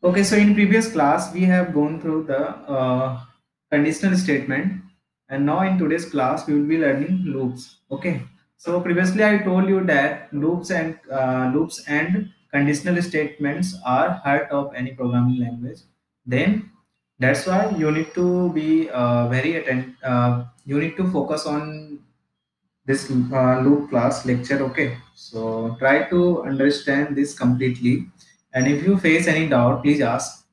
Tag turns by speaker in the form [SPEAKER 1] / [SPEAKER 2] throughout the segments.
[SPEAKER 1] Okay, so in previous class we have gone through the conditional statement, and now in today's class we will be learning loops. Okay, so previously I told you that loops and conditional statements are heart of any programming language. Then that's why you need to be very attentive. You need to focus on this loop class lecture. Okay, so try to understand this completely, and if you face any doubt, please ask.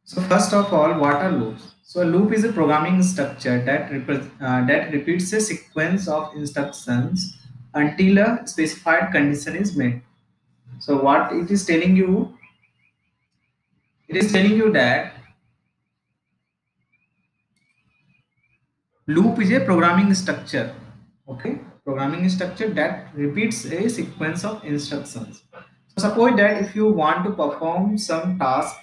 [SPEAKER 1] So first of all, what are loops? So a loop is a programming structure that repeats a sequence of instructions until a specified condition is met. So what it is telling you? It is telling you that loop is a programming structure. Okay, programming structure that repeats a sequence of instructions. So suppose that if you want to perform some task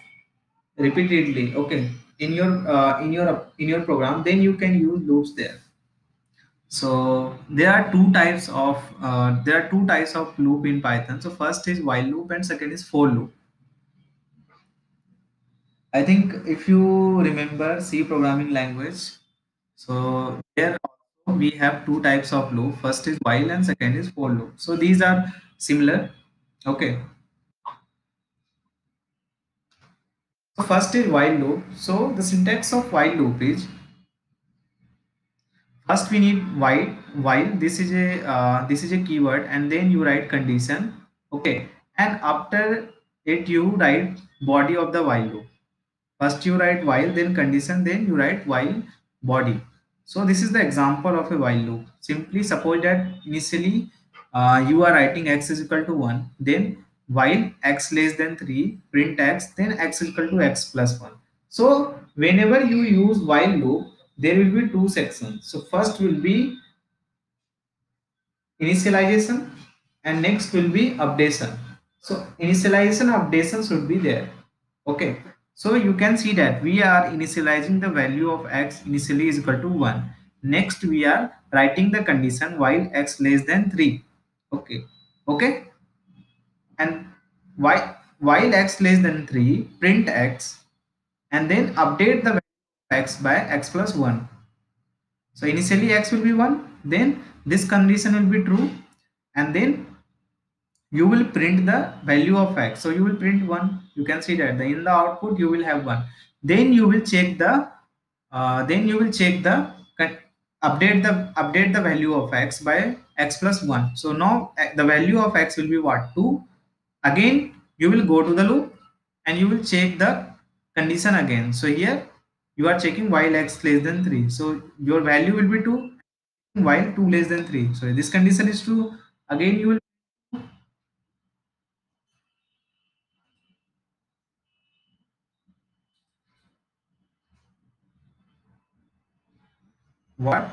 [SPEAKER 1] repeatedly, okay, in your program, then you can use loops there. So there are two types of loop in Python. So first is while loop and second is for loop. I think if you remember C programming language, so there also we have two types of loop. First is while and second is for loop. So these are similar. Okay. So first is while loop. So the syntax of while loop is first we need while this is a keyword, and then you write condition. Okay, and after it you write body of the while loop. First you write while, then condition, then you write while body. So this is the example of a while loop. Simply suppose that initially you are writing x is equal to 1, then while x less than 3, print x, then x is equal to x plus 1. So whenever you use while loop, there will be two sections. So first will be initialization and next will be updation. So initialization, updation should be there. Okay, so you can see that we are initializing the value of x initially is equal to 1. Next we are writing the condition while x less than 3. Okay, okay, and while x less than 3, print x, and then update the value of x by x plus 1. So initially x will be 1, then this condition will be true, and then you will print the value of x. So you will print 1. You can see that in the output you will have 1. Then you will check the then you will check the update the value of x by x plus 1. So now the value of x will be what, 2. Again you will go to the loop and you will check the condition again. So here you are checking while x less than 3. So your value will be 2 while 2 less than 3. So this condition is true. Again you will what,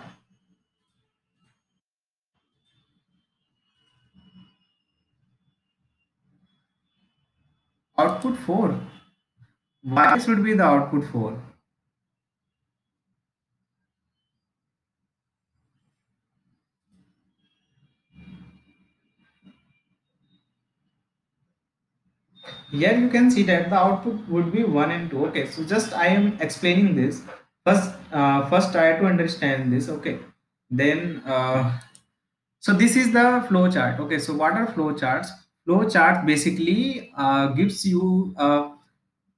[SPEAKER 1] output 4. Why should be the output 4? Here you can see that the output would be 1 and 2. Okay, so just I am explaining this. First try to understand this. Okay, then so this is the flow chart. Okay, so what are flow charts? Flow chart basically gives you a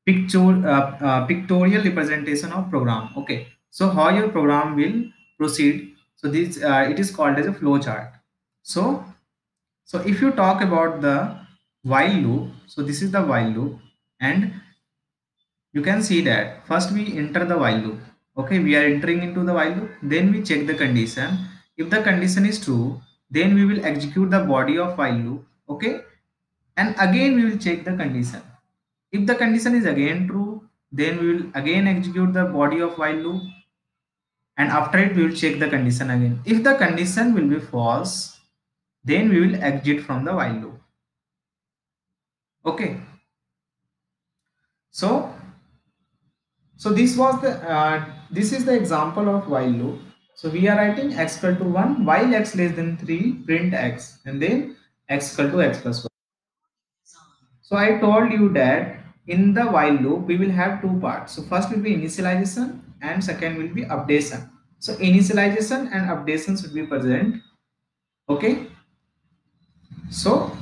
[SPEAKER 1] pictorial representation of program. Okay, so how your program will proceed. So this it is called as a flow chart. So so if you talk about the while loop, so this is the while loop, and you can see that first we enter the while loop. Okay, we are entering into the while loop, then we check the condition. If the condition is true, then we will execute the body of while loop. Okay, and again we will check the condition. If the condition is again true, then we will again execute the body of while loop, and after it we will check the condition again. If the condition will be false, then we will exit from the while loop. Okay, so this is the example of while loop. So we are writing x equal to 1 while x less than 3, print x, and then x equal to x plus 1. So I told you that in the while loop we will have two parts. So first will be initialization and second will be updation. So initialization and updation should be present. Okay. So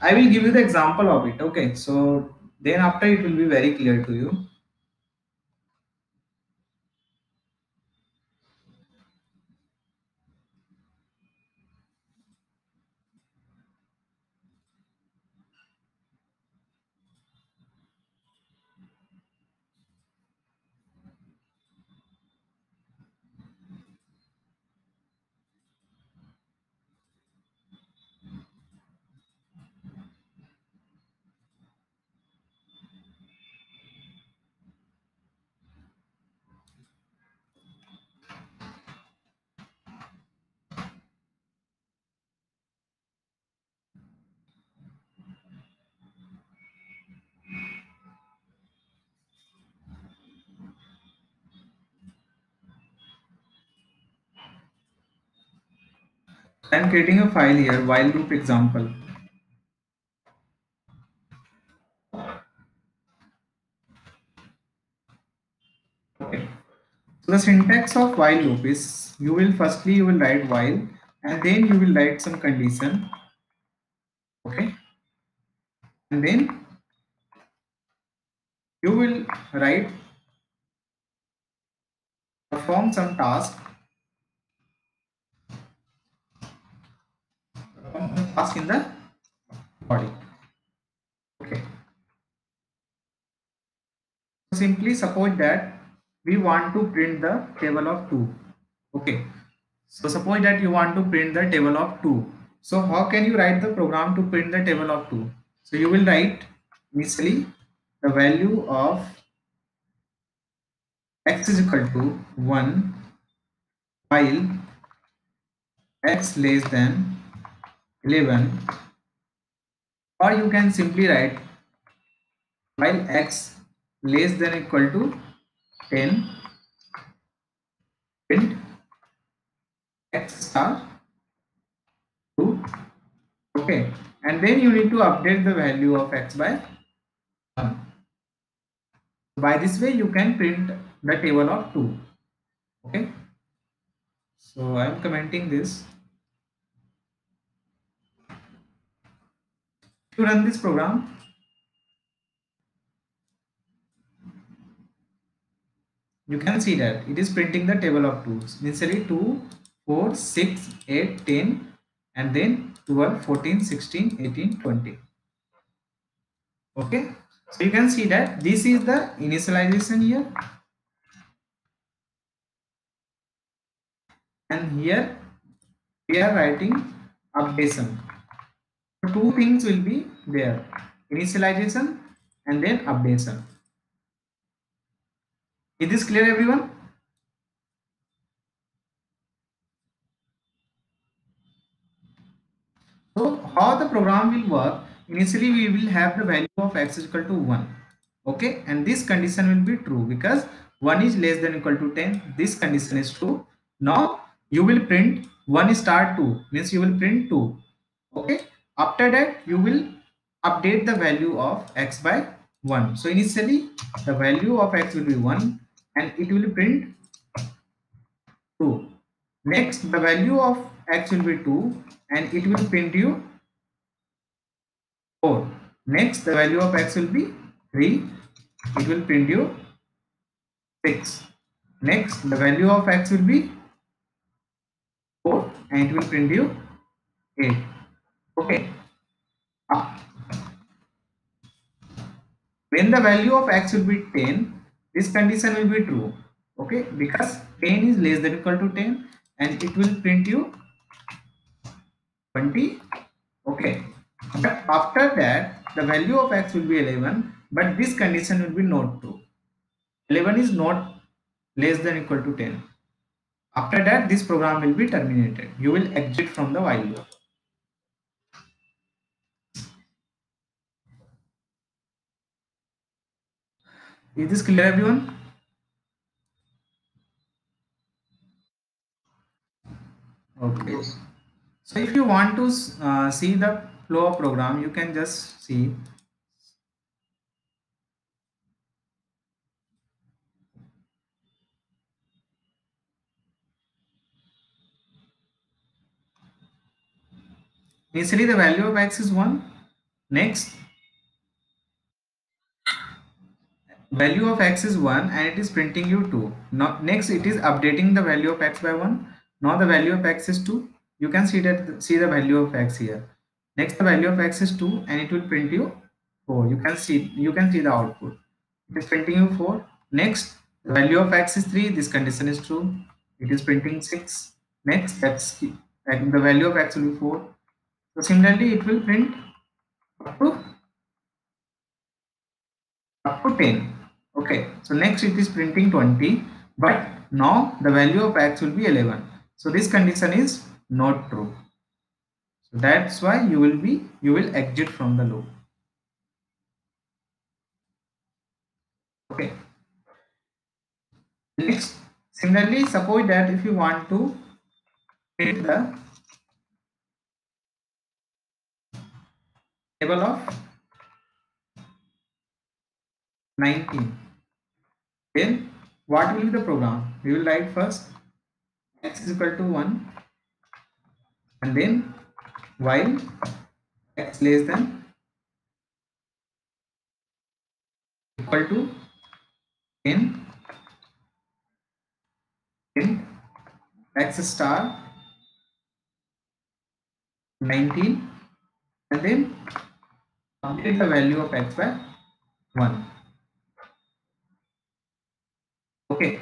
[SPEAKER 1] I will give you the example of it. Okay. So then after it will be very clear to you. I am creating a file here, while loop example. Okay. So the syntax of while loop is you will write while and then you will write some condition. Okay. And then you will write perform some task, perform some task in the body. Okay. So simply suppose that we want to print the table of 2. Okay. So suppose that you want to print the table of 2. So how can you write the program to print the table of 2? So you will write initially the value of x is equal to 1 while x less than 11, or you can simply write while x less than equal to 10 print x star 2. Okay, and then you need to update the value of x by 1. By this way you can print the table of 2. Okay, so I am commenting this. To run this program, you can see that it is printing the table of 2s. Initially 2, 4, 6, 8, 10, and then 12, 14, 16, 18, 20. Okay, so you can see that this is the initialization here, and here we are writing updation. So two things will be there, initialization and then updation. Is this clear, everyone? So how the program will work, initially we will have the value of x is equal to 1. Okay, and this condition will be true because 1 is less than equal to 10. This condition is true. Now you will print 1 star 2, means you will print 2. Okay, after that you will update the value of x by 1. So initially the value of x will be 1 and it will print 2. Next the value of x will be 2 and it will print you 4. Next the value of x will be 3, it will print you 6. Next the value of x will be 4 and it will print you 8. Okay. Uh, when the value of x will be 10, this condition will be true. Okay, because 10 is less than equal to 10 and it will print you 20. Okay, but after that the value of x will be 11, but this condition will be not true. 11 is not less than equal to 10. After that this program will be terminated. You will exit from the while loop. Is this clear, everyone? Okay. So if you want to see the flow of program, you can just see. Initially the value of x is 1. Next, value of x is 1 and it is printing you 2. Now next it is updating the value of x by 1. Now the value of x is 2. You can see the value of x here. Next the value of x is 2 and it will print you 4. You can see the output. It is printing you 4. Next the value of x is 3. This condition is true. It is printing 6. Next x, and the value of x will be 4. So similarly it will print up to 10. Okay, so next it is printing 20, but now the value of x will be 11. So this condition is not true. So that's why you will exit from the loop. Okay, next, similarly, suppose that if you want to print the table of 19, then what will be the program? We will write first x is equal to 1 and then while x less than equal to 10, print x star 19 and then update the value of x by 1. Okay,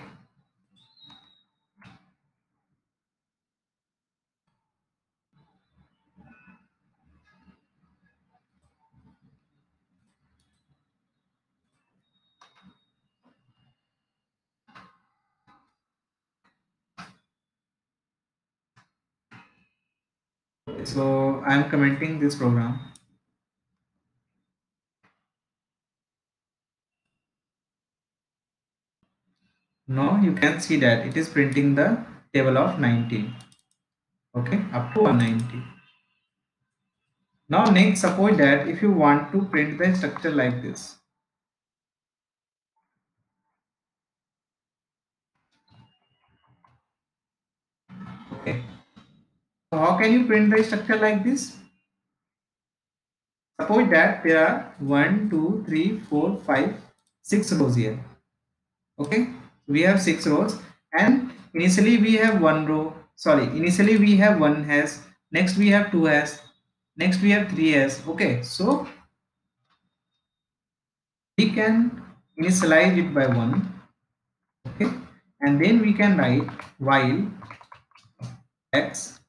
[SPEAKER 1] so I am commenting this program. Now you can see that it is printing the table of 19. Okay, up to 190. Now next, suppose that if you want to print the structure like this. Okay, so how can you print the structure like this? Suppose that there are 1, 2, 3, 4, 5, 6 rows here. Okay, we have 6 rows and initially we have one row. Sorry, initially we have one hash. Next we have two hash. Next we have three hash. Okay, so we can initialize it by 1. Okay, and then we can write while x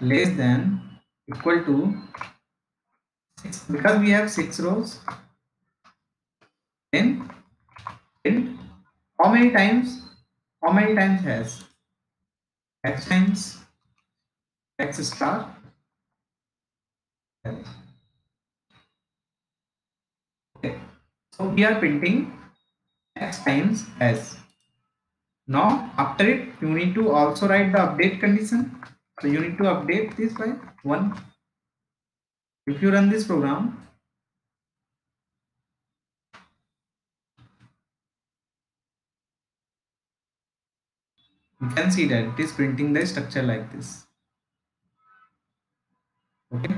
[SPEAKER 1] less than equal to 6, because we have 6 rows. Then print how many times has x times x star. Okay, so we are printing x times s. Now after it you need to also write the update condition. So you need to update this by 1. If you run this program, you can see that it is printing the structure like this. Okay,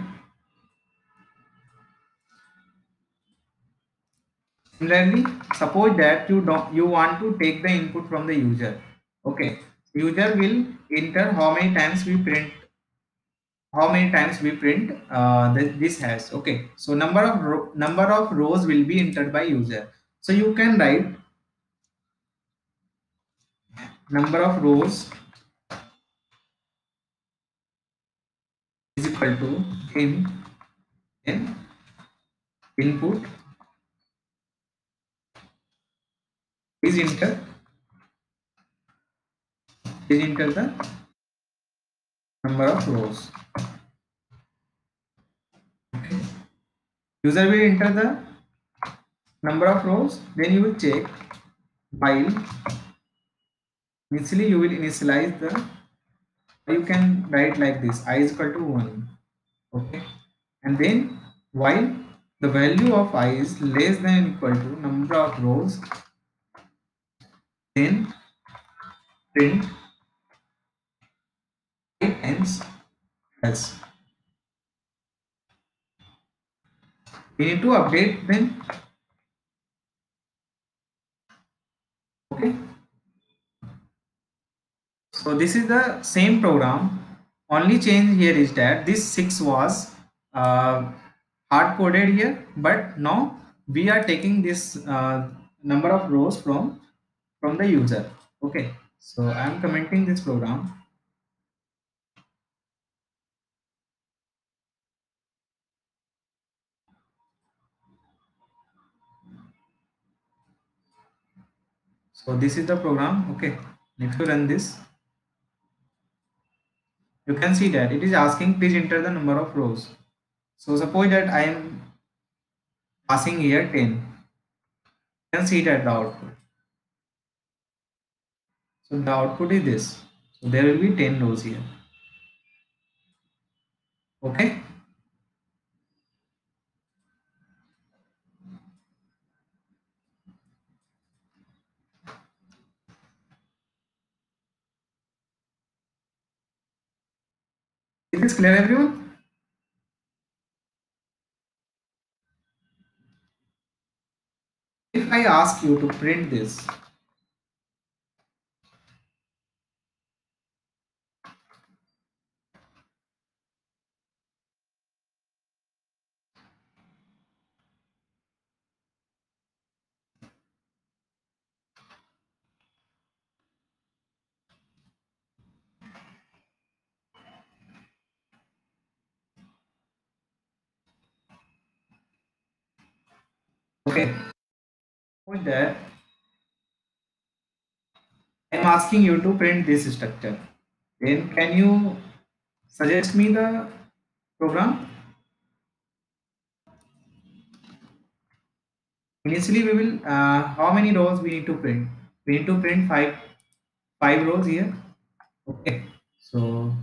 [SPEAKER 1] similarly, suppose that you want to take the input from the user. Okay, user will enter how many times we print this hash. Okay, so number of rows will be entered by user. So you can write number of rows is equal to in input is enter the number of rows. Okay. User will enter the number of rows, then you will check while initially you will initialize the, you can write like this, I is equal to 1. Okay, and then while the value of I is less than or equal to number of rows, then print I ends else. We need to update then. Okay, so this is the same program. Only change here is that this 6 was hard coded here, but now we are taking this number of rows from the user. Okay, so I am commenting this program. So this is the program. Okay, if you run this, you can see that it is asking please enter the number of rows. So suppose that I am passing here 10. You can see that the output. So the output is this. So there will be 10 rows here. Okay. Is this clear, everyone? If I ask you to print this, okay, with that I'm asking you to print this structure. Then can you suggest me the program? Initially, we will how many rows we need to print? We need to print five rows here. Okay, so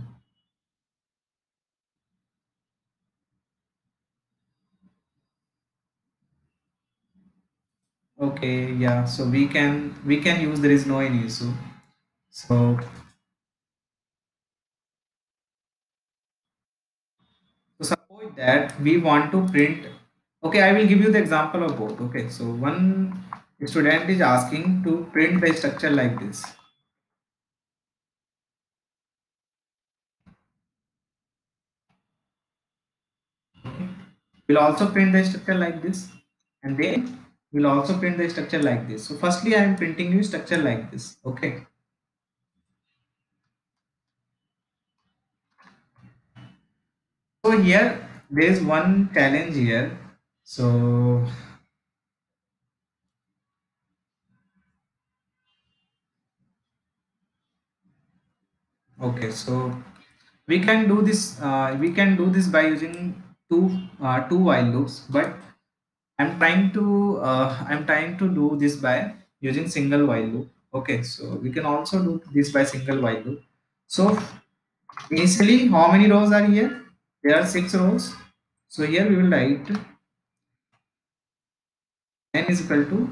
[SPEAKER 1] okay, yeah, so we can use, there is no any issue. So so suppose that we want to print. Okay, I will give you the example of both. Okay, so one student is asking to print the structure like this. Okay, we'll also print the structure like this, and then we'll also print the structure like this. So firstly I am printing you structure like this. Okay, so here there is one challenge here. So okay, so we can do this by using two while loops, but I'm trying to do this by using single while loop. Okay, so we can also do this by single while loop. So initially, how many rows are here? There are 6 rows. So here we will write n is equal to,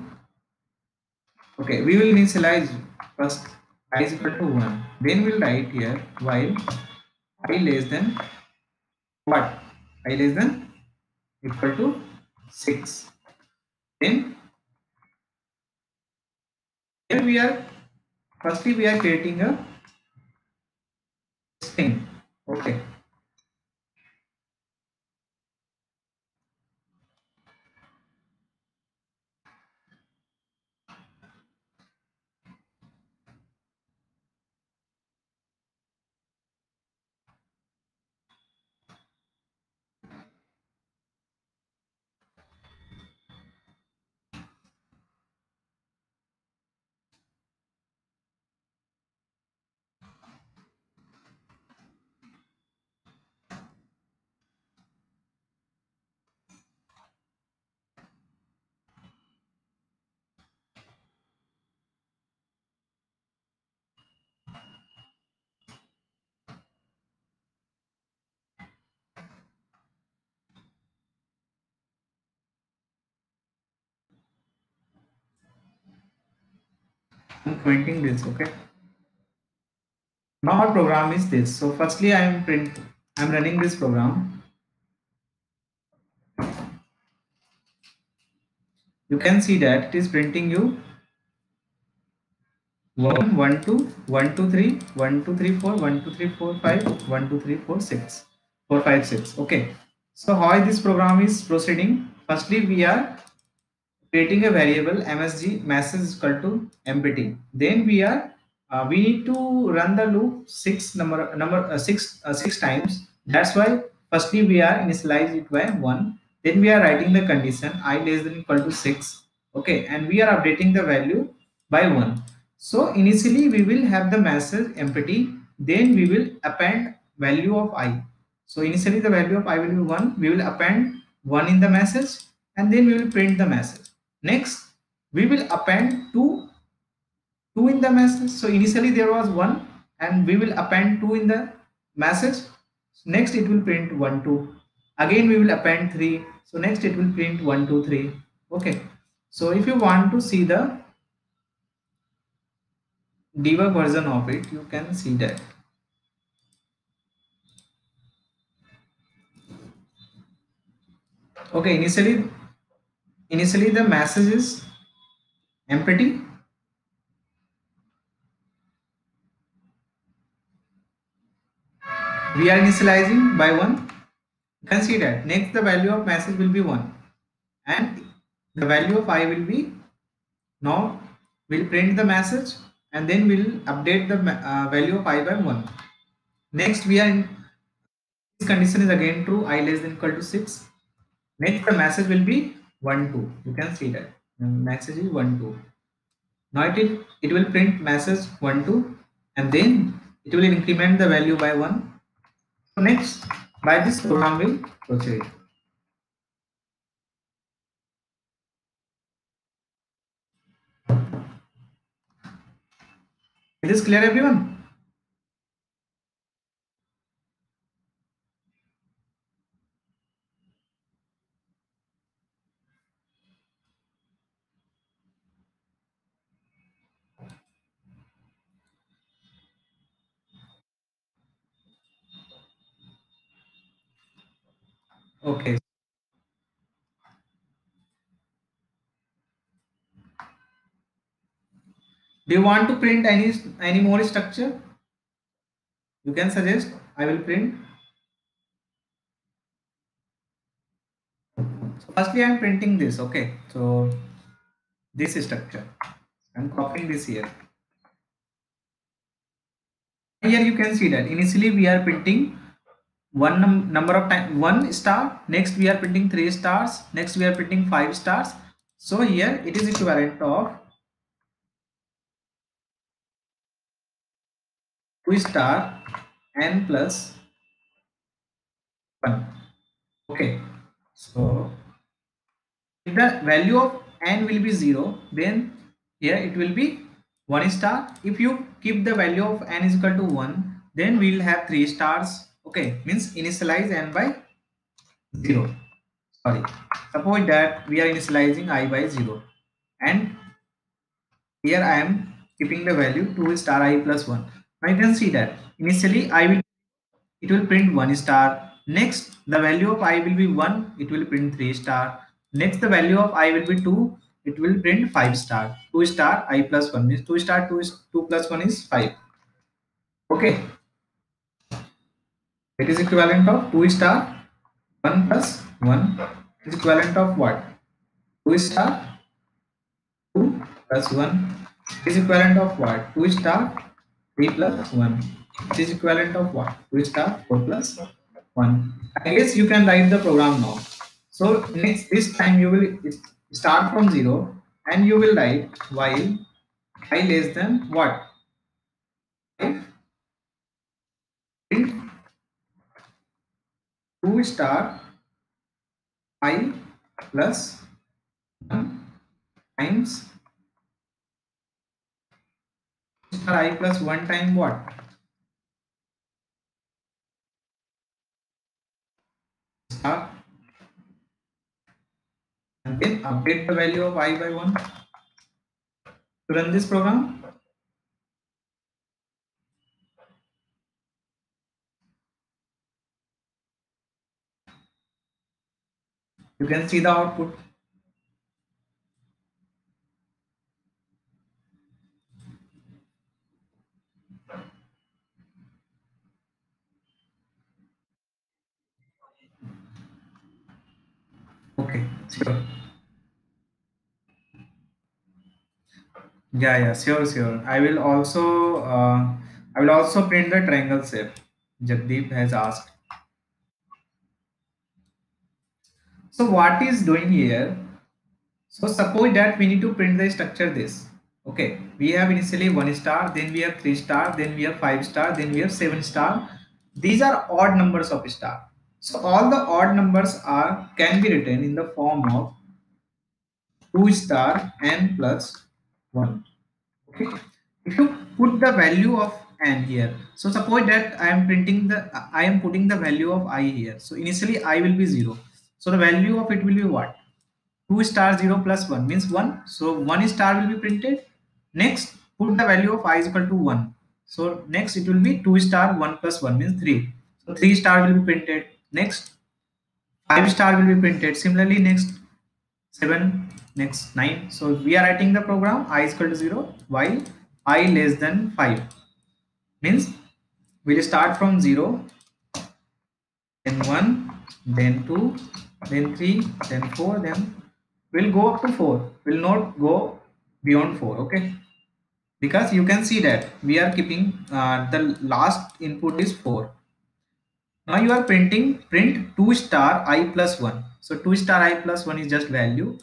[SPEAKER 1] okay, we will initialize first I is equal to 1. Then we'll write here while I less than what? I less than equal to 6. Then here we are, firstly we are creating a string. Okay, I'm commenting this. Okay. Now our program is this. So firstly, I'm running this program. You can see that it is printing you 1, 1, 2, 1, 2, 3, 1, 2, 3, 4, 1, 2, 3, 4, 5, 1, 2, 3, 4, 6, 4, 5, 6. Okay. So how this program is proceeding? Firstly, we are creating a variable msg message is equal to empty. Then we need to run the loop six times. That's why firstly we are initialize it by 1. Then we are writing the condition I less than equal to 6. Okay, and we are updating the value by 1. So initially we will have the message empty. Then we will append value of I. So initially the value of I will be 1. We will append 1 in the message, and then we will print the message. Next, we will append 2 in the message. So initially there was 1, and we will append 2 in the message. Next it will print 1, 2. Again we will append 3. So next it will print 1, 2, 3. Okay. So if you want to see the debug version of it, you can see that. Okay, initially the message is empty. We are initializing by 1. You can see that. Next the value of message will be 1, and the value of I will be, now we'll print the message, and then we'll update the value of I by 1. Next we are in, this condition is again true, I less than equal to 6. Next the message will be 1, 2. You can see that the message is 1, 2. Now it will print message 1, 2, and then it will increment the value by 1. So next, by this program will proceed. Is this clear, everyone? Okay. Do you want to print any more structure? You can suggest. I will print. So firstly, I am printing this. Okay. So this structure. I'm copying this here. Here you can see that initially we are printing number of time 1 star. Next we are printing 3 stars. Next we are printing 5 stars. So here it is equivalent of 2 star n plus 1. Okay. So if the value of n will be 0, then here it will be 1 star. If you keep the value of n is equal to 1, then we will have 3 stars. Okay, means initialize n by 0. Sorry, suppose that we are initializing I by 0, and here I am keeping the value 2 star I plus 1. Now you can see that initially it will print 1 star. Next the value of I will be 1, it will print 3 star. Next the value of I will be 2, it will print 5 star. 2 star I plus 1 means 2 star 2 plus 1 is 5. Okay, it is equivalent of 2 star 1 plus 1 is equivalent of what? 2 star 2 plus 1 is equivalent of what? 2 star 3 plus 1 is equivalent of what? 2 star 4 plus 1. I guess you can write the program now. So next this time you will start from 0, and you will write while I less than what? If print 2 star I plus 1 times star I plus 1 time what? Star, and then update the value of I by 1 to run this program. You can see the output. Okay, sure. Yeah, sure, sure. I will also print the triangle shape. Jagdeep has asked. So what is doing here? So suppose that we need to print the structure this. Okay, we have initially 1 star, then we have 3 star, then we have 5 star, then we have 7 star. These are odd numbers of star. So all the odd numbers are can be written in the form of 2 star n plus 1. Okay, if you put the value of n here, so suppose that I am putting the value of I here. So initially I will be 0. So the value of it will be what? 2 star 0 plus 1 means 1. So 1 star will be printed. Next, put the value of I is equal to 1. So next it will be 2 star 1 plus 1 means 3. So 3 star will be printed. Next, 5 star will be printed. Similarly, next 7, next 9. So we are writing the program I is equal to 0 while I less than 5. Means we'll start from 0, then 1, then 2, then 3, then 4, then we'll go up to 4. Will not go beyond 4. Okay, because you can see that we are keeping the last input is 4. Now you are print 2 star I plus 1. So 2 star I plus 1 is just value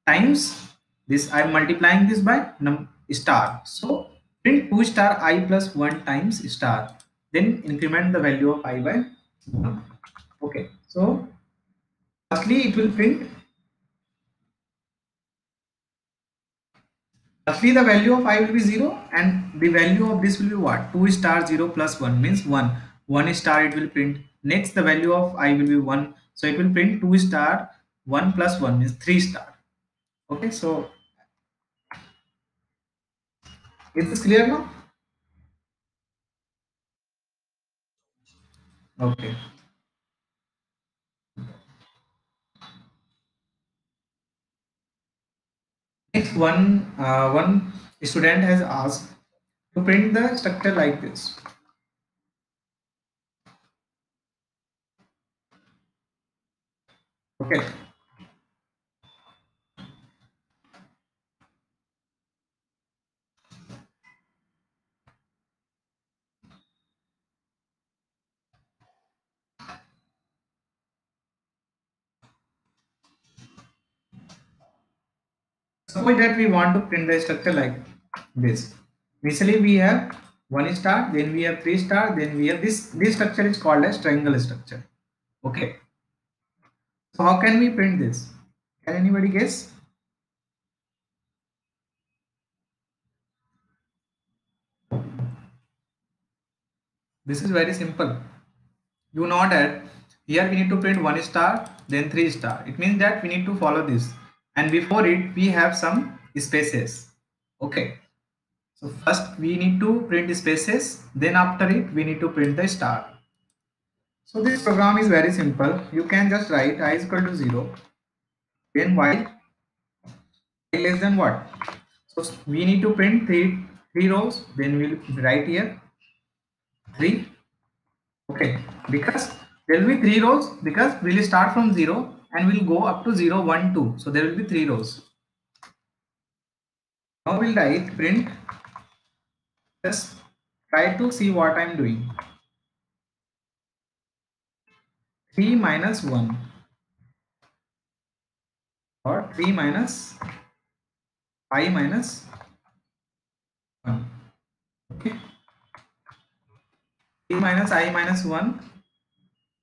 [SPEAKER 1] times this. I am multiplying this by num star. So print 2 star I plus 1 times star. Then increment the value of I by 1. Okay. So firstly it will print. Firstly the value of I will be 0 and the value of this will be what? 2 star 0 plus 1 means 1. 1 star it will print. Next the value of I will be 1. So it will print 2 star 1 plus 1 means 3 star. Okay. So is this clear now? Okay. Next one student has asked to print the structure like this. Okay. Suppose that we want to print the structure like this. Initially we have 1 star, then we have 3 star, then we have this. This structure is called as triangle structure. Okay. So how can we print this? Can anybody guess? This is very simple. You know that here we need to print 1 star, then 3 star. It means that we need to follow this. And before it, we have some spaces. Okay. So first we need to print spaces, then after it we need to print the star. So this program is very simple. You can just write I is equal to 0, then y less than what? So we need to print three rows, then we'll write here 3. Okay, because there will be 3 rows because we'll start from 0 and we'll go up to 0, 1, 2. So there will be 3 rows. Now we'll write print. Just try to see what I'm doing. 3 minus 1 or 3 minus I minus 1. Okay. 3 minus I minus 1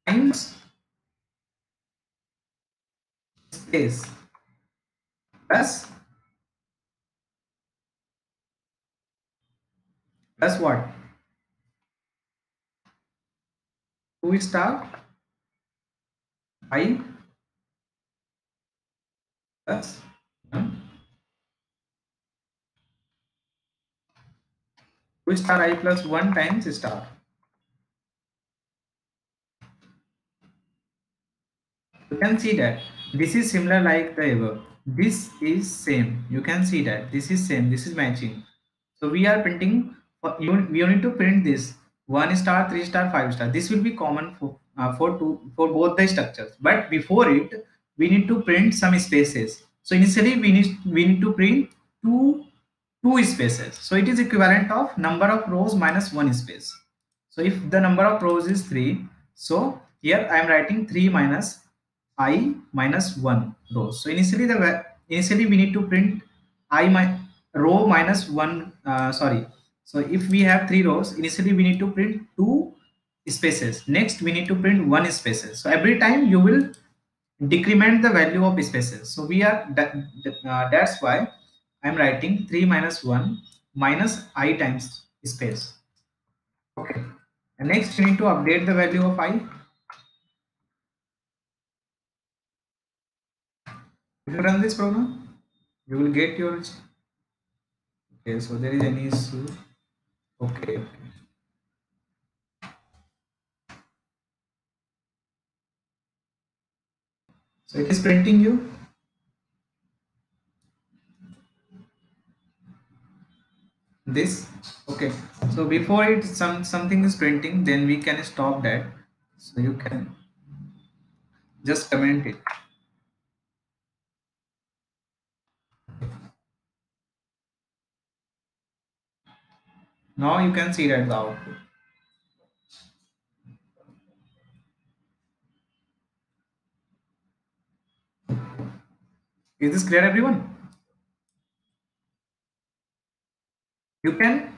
[SPEAKER 1] times space plus what? 2 star I plus 1. 2 star I plus 1 times star. You can see that this is similar like the above. This is same, you can see that this is same, this is matching. So we are printing you need to print this 1 star, 3 star, 5 star. This will be common for both the structures, but before it we need to print some spaces. So initially we need to print two spaces. So it is equivalent of number of rows minus one space. So if the number of rows is 3, so here I am writing 3 minus I minus 1 rows. So initially we need to print I my row minus 1 sorry. So if we have 3 rows, initially we need to print 2 spaces. Next we need to print 1 spaces. So every time you will decrement the value of spaces. So that's why I'm writing 3 minus 1 minus I times space. Okay. And next you need to update the value of I. If you run this program, you will get your. Okay, so there is any issue. Okay, okay. So it is printing you this. Okay. So before it something is printing, then we can stop that. So you can just comment it. Now you can see that the output. Is this clear, everyone? You can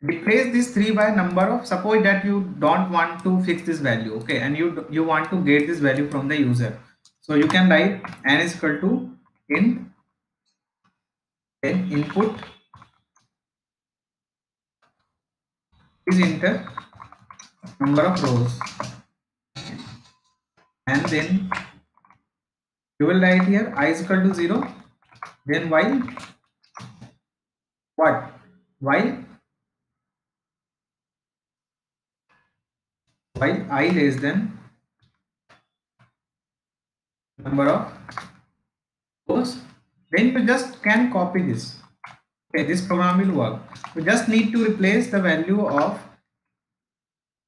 [SPEAKER 1] replace this 3 by number of, suppose that you don't want to fix this value, okay, and you want to get this value from the user. So you can write n is equal to int then input is enter number of rows, and then you will write here I is equal to 0, then while what, while I less than number of rows, then you just can copy this. Okay, this program will work. You just need to replace the value of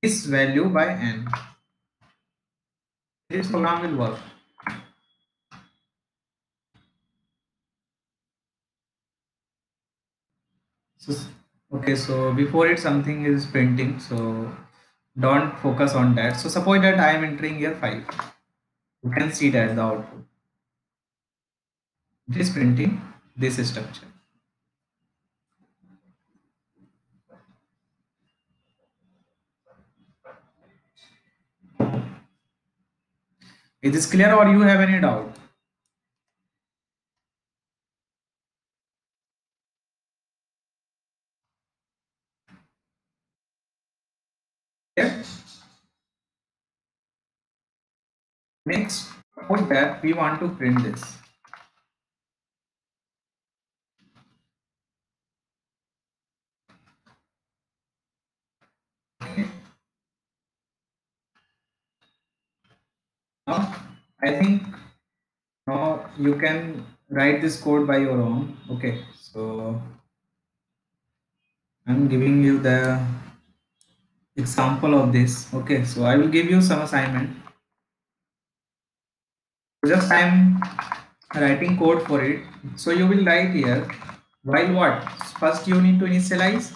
[SPEAKER 1] this value by n. This program will work. So, okay, so before it something is printing, so don't focus on that. So suppose that I am entering here 5. You can see that the output. It is printing this structure. Is this clear or you have any doubt? Yeah. Next, suppose that we want to print this. Okay. Now, I think now you can write this code by your own. Okay, so I'm giving you the example of this. Okay, so I will give you some assignment. Just I'm writing code for it. So you will write here while what? First you need to initialize.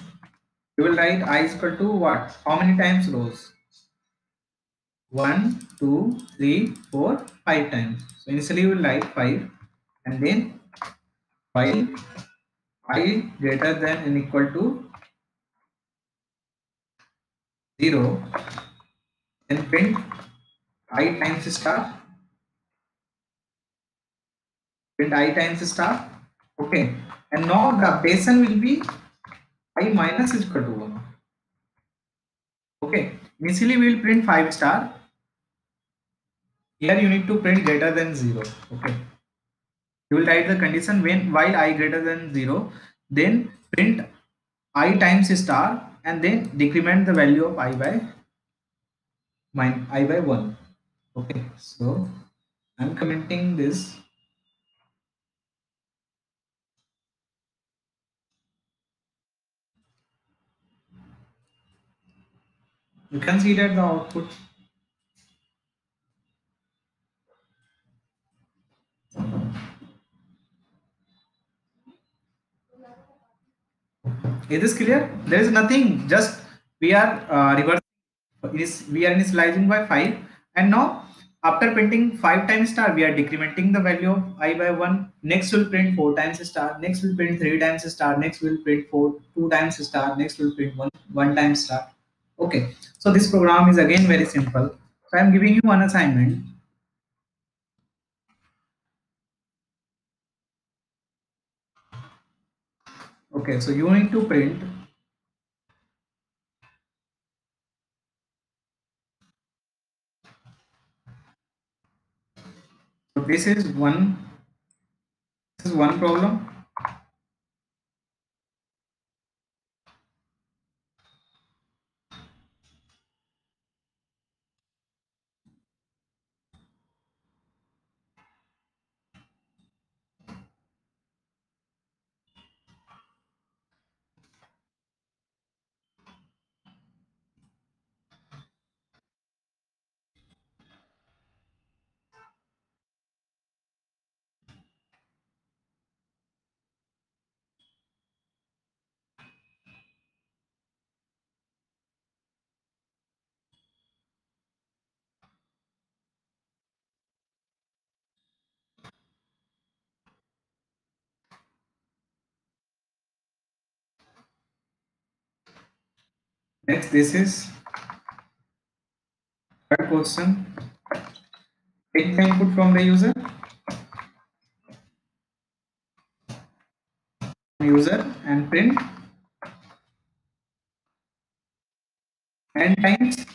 [SPEAKER 1] You will write I is equal to what? How many times rows? 1, 2, 3, 4, 5 times. So initially you will write 5, and then while I greater than and equal to 0, then print I times star. Print I times star. Okay, and now the updation will be I minus is equal to 1. Okay, initially we will print 5 star. Here you need to print greater than 0. Okay, you will write the condition when while I greater than 0, then print I times star, and then decrement the value of I by 1. Okay, so I'm commenting this. You can see that the output. Is this clear? There is nothing. Just we are reversing. We are initializing by 5, and now after printing 5 times star, we are decrementing the value of I by 1. Next will print 4 times star. Next will print 3 times star. Next will print 2 times star. Next will print 1 time star. Okay. So this program is again very simple. So I am giving you one assignment. Okay. So you need to print. So this is one. This is one problem. Next, this is third question. Take the input from the user and print n times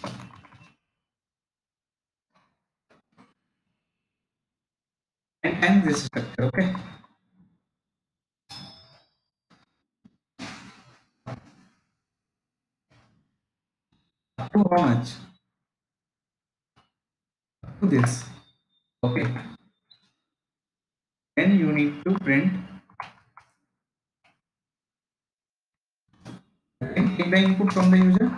[SPEAKER 1] this structure. Okay. Up to how much? Up to this. Okay. Then you need to print. Again, take the input from the user.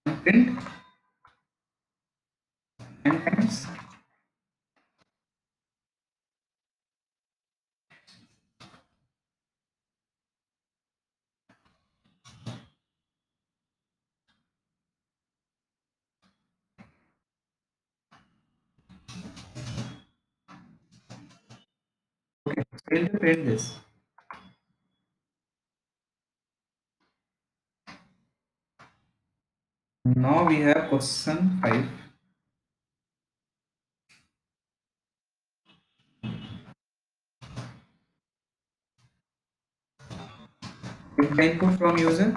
[SPEAKER 1] And print n times. Okay. So you print this. Now we have question 5. Take the input from user.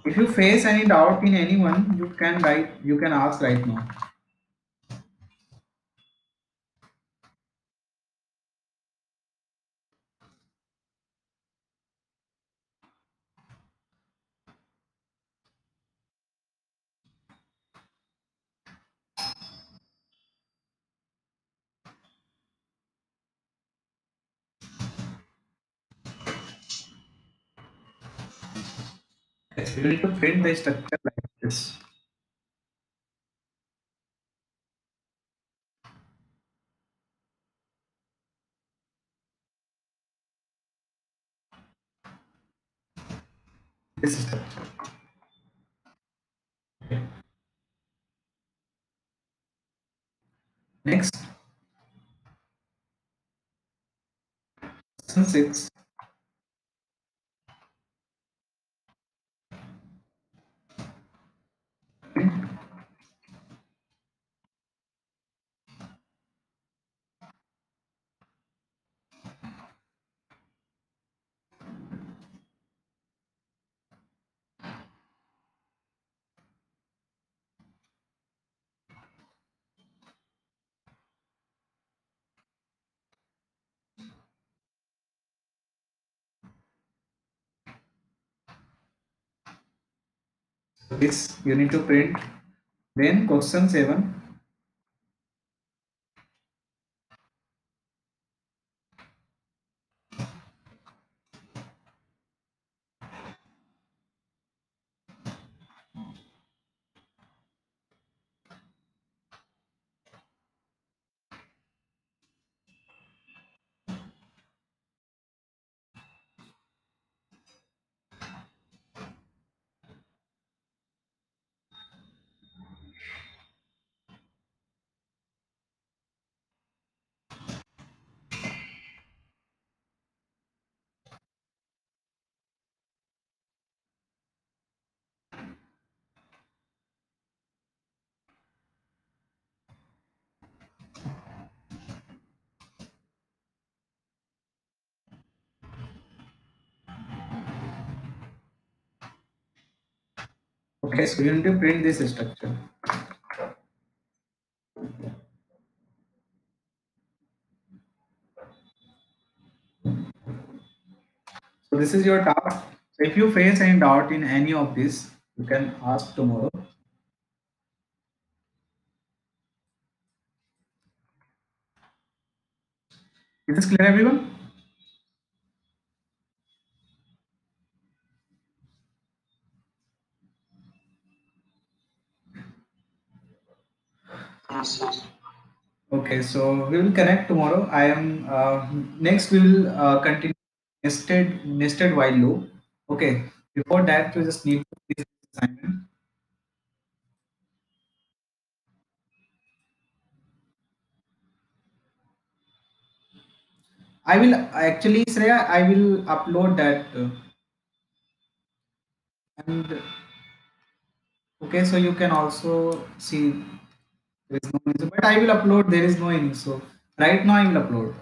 [SPEAKER 1] If you face any doubt in anyone, you can write. You can ask right now. Yes, you need to print the structure like this. This structure. Okay. Next, question 6. This you need to print. Then question 7. Okay, so you need to print this structure. So this is your task. So if you face any doubt in any of this, you can ask tomorrow. Is this clear, everyone? Okay, so we will connect tomorrow. I am next. We will continue nested while loop. Okay. Before that, we just need to do this assignment. I will actually, Shreya, I will upload that. And okay, so you can also see there is no issue, but I will upload. There is no issue. So right now I will upload.